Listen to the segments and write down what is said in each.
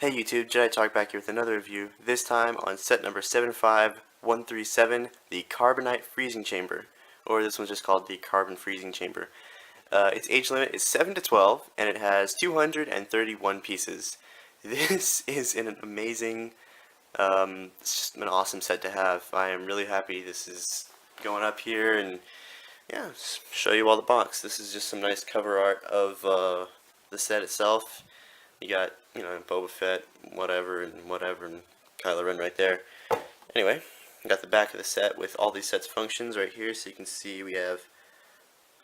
Hey YouTube, jeditariq back here with another review, this time on set number 75137, the Carbonite Freezing Chamber, or this one's just called the Carbon Freezing Chamber. Its age limit is 7 to 12, and it has 231 pieces. This is an amazing, it's just an awesome set to have. I am really happy this is going up here, and yeah, show you all the box. This is just some nice cover art of the set itself. You got, Boba Fett, whatever, and Kylo Ren right there. Anyway, you got the back of the set with all these sets functions right here, so you can see we have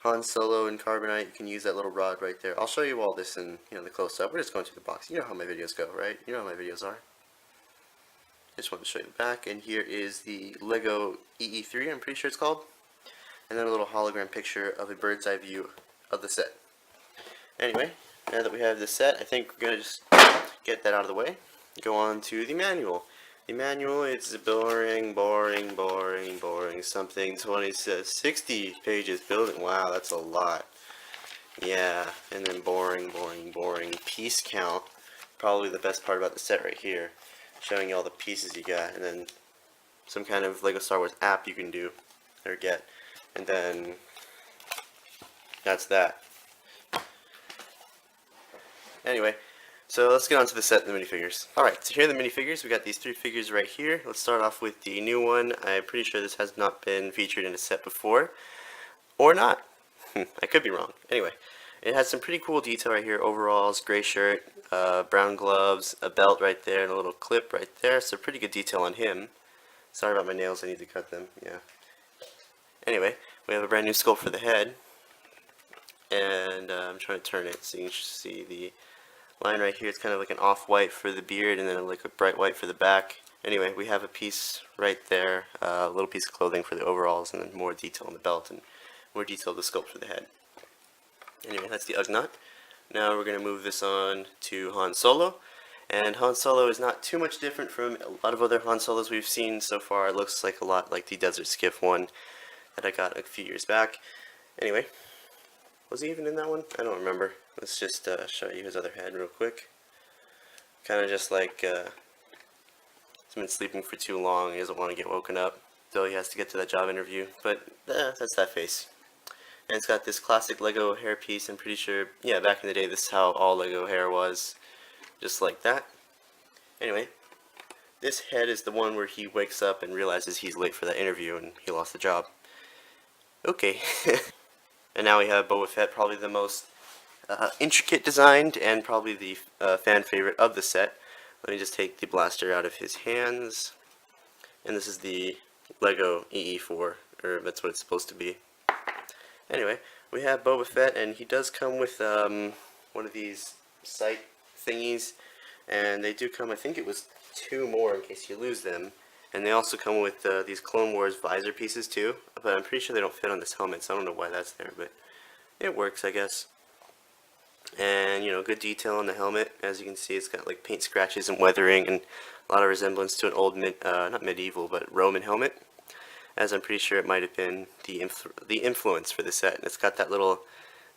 Han Solo and Carbonite. You can use that little rod right there. I'll show you all this in, the close-up. We're just going through the box. You know how my videos go, right? You know how my videos are. Just wanted to show you the back, and here is the Lego EE3, I'm pretty sure it's called. And then a little hologram picture of a bird's eye view of the set. Anyway, now that we have this set, I think we're going to just get that out of the way. Go on to the manual. The manual is boring, something 60 pages building. Wow, that's a lot. Yeah, and then boring. Piece count. Probably the best part about the set right here. Showing you all the pieces you got, and then some kind of Lego Star Wars app you can do, or get. And then, that's that. Anyway, so let's get on to the set and the minifigures. Alright, so here are the minifigures. We got these three figures right here. Let's start off with the new one. I'm pretty sure this has not been featured in a set before. Or not. I could be wrong. Anyway, it has some pretty cool detail right here. Overalls, gray shirt, brown gloves, a belt right there, and a little clip right there. So pretty good detail on him. Sorry about my nails, I need to cut them. Yeah. Anyway, we have a brand new sculpt for the head. And I'm trying to turn it so you can see the line right here. It's kind of like an off-white for the beard, and then like a bright white for the back. Anyway, we have a piece right there, a little piece of clothing for the overalls, and then more detail on the belt, and more detail of the sculpt for the head. Anyway, that's the Ugnaught. Now we're going to move this on to Han Solo. And Han Solo is not too much different from a lot of other Han Solos we've seen so far. It looks like a lot like the Desert Skiff one that I got a few years back. Anyway, was he even in that one? I don't remember. Let's just show you his other head real quick. Kind of just like he's been sleeping for too long. He doesn't want to get woken up, though he has to get to that job interview. But that's that face. And it's got this classic Lego hair piece. I'm pretty sure, yeah, back in the day, this is how all Lego hair was. Just like that. Anyway, this head is the one where he wakes up and realizes he's late for that interview and he lost the job. Okay. And now we have Boba Fett, probably the most intricate designed and probably the fan favorite of the set. Let me just take the blaster out of his hands. And this is the Lego EE4, or that's what it's supposed to be. Anyway, we have Boba Fett, and he does come with one of these sight thingies. And they do come, I think it was 2 more in case you lose them. And they also come with these Clone Wars visor pieces too, but I'm pretty sure they don't fit on this helmet, so I don't know why that's there, but it works, I guess. And, good detail on the helmet. As you can see, it's got like paint scratches and weathering and a lot of resemblance to an old, not medieval, but Roman helmet, as I'm pretty sure it might have been the influence for the set. And it's got that little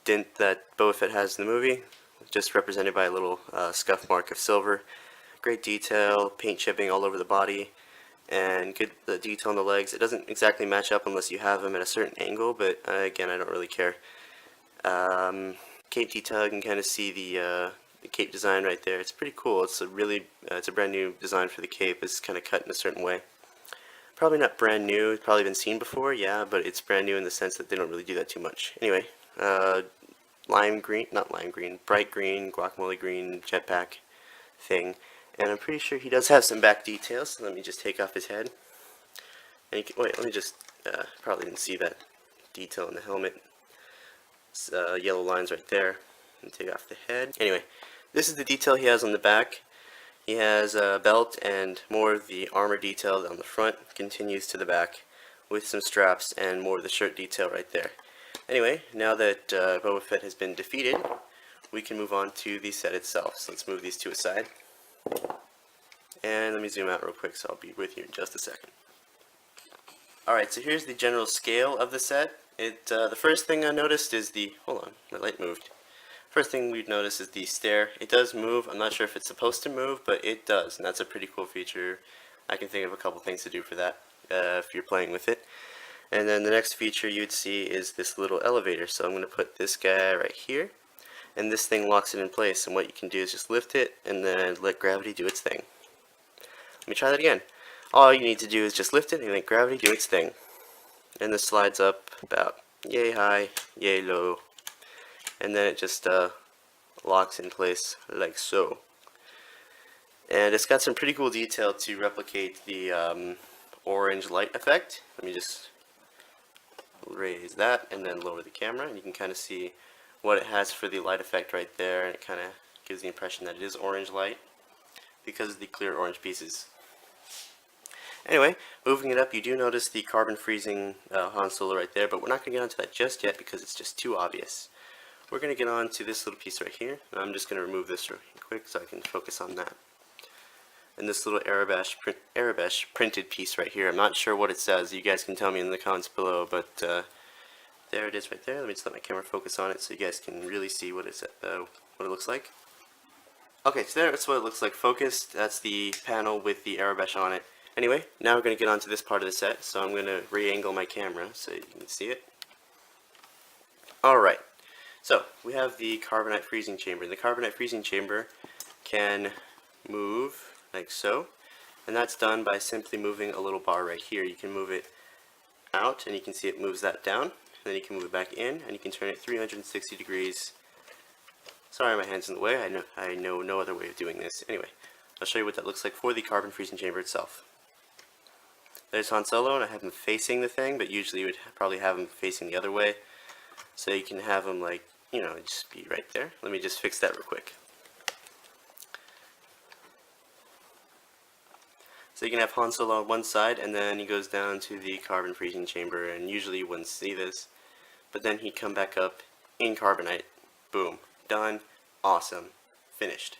dent that Boba Fett has in the movie, just represented by a little scuff mark of silver. Great detail, paint chipping all over the body. And good detail on the legs. It doesn't exactly match up unless you have them at a certain angle, but again, I don't really care. Cape detail, you can kind of see the cape design right there. It's pretty cool. It's it's a brand new design for the cape. It's kind of cut in a certain way. Probably not brand new. It's probably been seen before, yeah, but it's brand new in the sense that they don't really do that too much. Anyway, bright green guacamole green jetpack thing. And I'm pretty sure he does have some back details, so let me just take off his head. And wait, let me just, probably didn't see that detail in the helmet. It's, yellow lines right there. And take off the head. Anyway, this is the detail he has on the back. He has a belt and more of the armor detail on the front continues to the back with some straps and more of the shirt detail right there. Anyway, now that Boba Fett has been defeated, we can move on to the set itself. So let's move these two aside. And let me zoom out real quick so I'll be with you in just a second. Alright, so here's the general scale of the set. The first thing I noticed is hold on, my light moved. First thing we'd notice is the stare. It does move. I'm not sure if it's supposed to move, but it does, and that's a pretty cool feature. I can think of a couple things to do for that if you're playing with it. And then the next feature you'd see is this little elevator. So I'm going to put this guy right here, and this thing locks it in place. And what you can do is just lift it and then let gravity do its thing. Let me try that again. All you need to do is just lift it and let gravity do its thing. And this slides up about yay high, yay low, and then it just locks in place like so. And it's got some pretty cool detail to replicate the orange light effect. Let me just raise that and then lower the camera, and you can kind of see what it has for the light effect right there, and it kind of gives the impression that it is orange light because of the clear orange pieces. Anyway, moving it up, you do notice the carbon freezing Han Solo right there, but we're not going to get onto that just yet because it's just too obvious. We're going to get on to this little piece right here, and I'm just going to remove this real quick so I can focus on that. And this little Arabesh printed piece right here, I'm not sure what it says. You guys can tell me in the comments below, but there it is right there. Let me just let my camera focus on it so you guys can really see what it looks like. Okay, so that's what it looks like focused. That's the panel with the Arabesh on it. Anyway, now we're going to get onto this part of the set, so I'm going to re-angle my camera so you can see it. Alright, so we have the carbonite freezing chamber. The carbonite freezing chamber can move like so, and that's done by simply moving a little bar right here. You can move it out, and you can see it moves that down, and then you can move it back in, and you can turn it 360 degrees. Sorry, my hand's in the way. I know no other way of doing this. Anyway, I'll show you what that looks like for the carbon freezing chamber itself. There's Han Solo, and I have him facing the thing, but usually you would probably have him facing the other way. So you can have him like, you know, just be right there. Let me just fix that real quick. So you can have Han Solo on one side, and then he goes down to the carbon freezing chamber, and usually you wouldn't see this, but then he'd come back up in carbonite. Boom. Done. Awesome. Finished.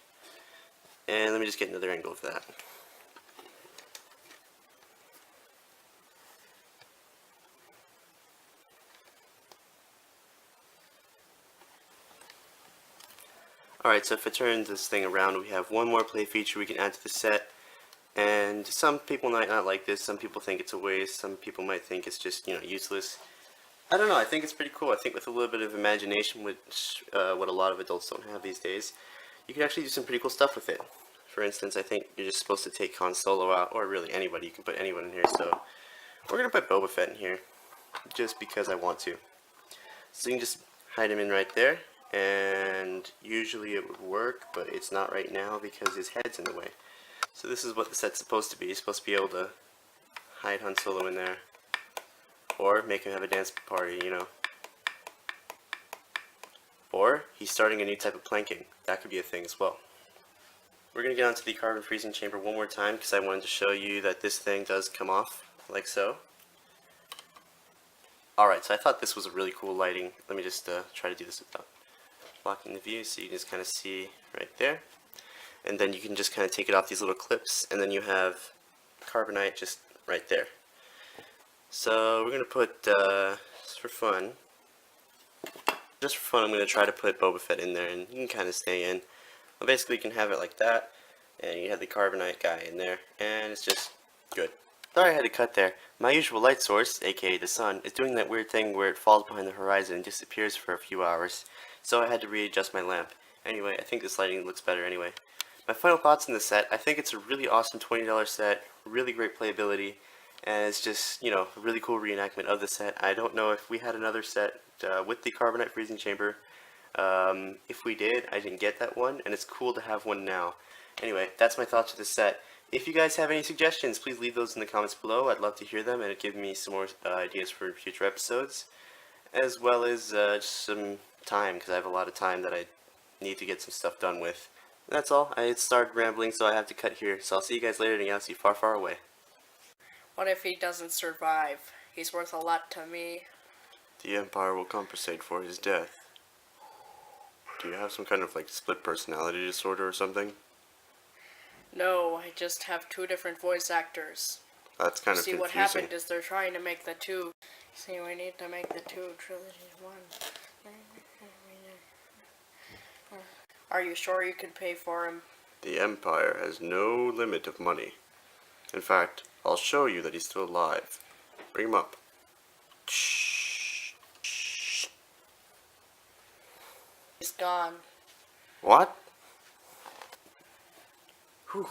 And let me just get another angle of that. Alright, so if I turn this thing around, we have one more play feature we can add to the set. And some people might not like this, some people think it's a waste, some people might think it's just, you know, useless. I don't know, I think it's pretty cool. I think with a little bit of imagination, which what a lot of adults don't have these days, you can actually do some pretty cool stuff with it. For instance, I think you're just supposed to take Han Solo out, or really anybody, you can put anyone in here, so we're going to put Boba Fett in here, just because I want to. So you can just hide him in right there, and usually it would work, but it's not right now because his head's in the way. So this is what the set's supposed to be. You're supposed to be able to hide Han Solo in there, or make him have a dance party, you know. Or he's starting a new type of planking. That could be a thing as well. We're going to get onto the carbon freezing chamber one more time because I wanted to show you that this thing does come off like so. Alright, so I thought this was a really cool lighting. Let me just try to do this without blocking the view so you can just kind of see right there. And then you can just kind of take it off these little clips, and then you have carbonite just right there. So we're going to put, just for fun, I'm going to try to put Boba Fett in there, and you can kind of stay in. Well, basically you can have it like that, and you have the carbonite guy in there, and it's just good. Sorry I had to cut there. My usual light source, aka the sun, is doing that weird thing where it falls behind the horizon and disappears for a few hours, so I had to readjust my lamp. Anyway, I think this lighting looks better anyway. My final thoughts on the set: I think it's a really awesome $20 set, really great playability, and it's just, you know, a really cool reenactment of the set. I don't know if we had another set with the carbonite freezing chamber. If we did, I didn't get that one, and it's cool to have one now. Anyway, that's my thoughts of the set. If you guys have any suggestions, please leave those in the comments below. I'd love to hear them, and it'd give me some more ideas for future episodes, as well as just some time, because I have a lot of time that I need to get some stuff done with. That's all. I started rambling, so I have to cut here. So I'll see you guys later in a galaxy far, far away. What if he doesn't survive? He's worth a lot to me. The Empire will compensate for his death. Do you have some kind of, like, split personality disorder or something? No, I just have two different voice actors. That's kind of See, confusing. what happened is they're trying to make the two. See, we need to make the two trilogies one. Are you sure you can pay for him? The Empire has no limit of money. In fact, I'll show you that he's still alive. Bring him up. He's gone. What? Whew.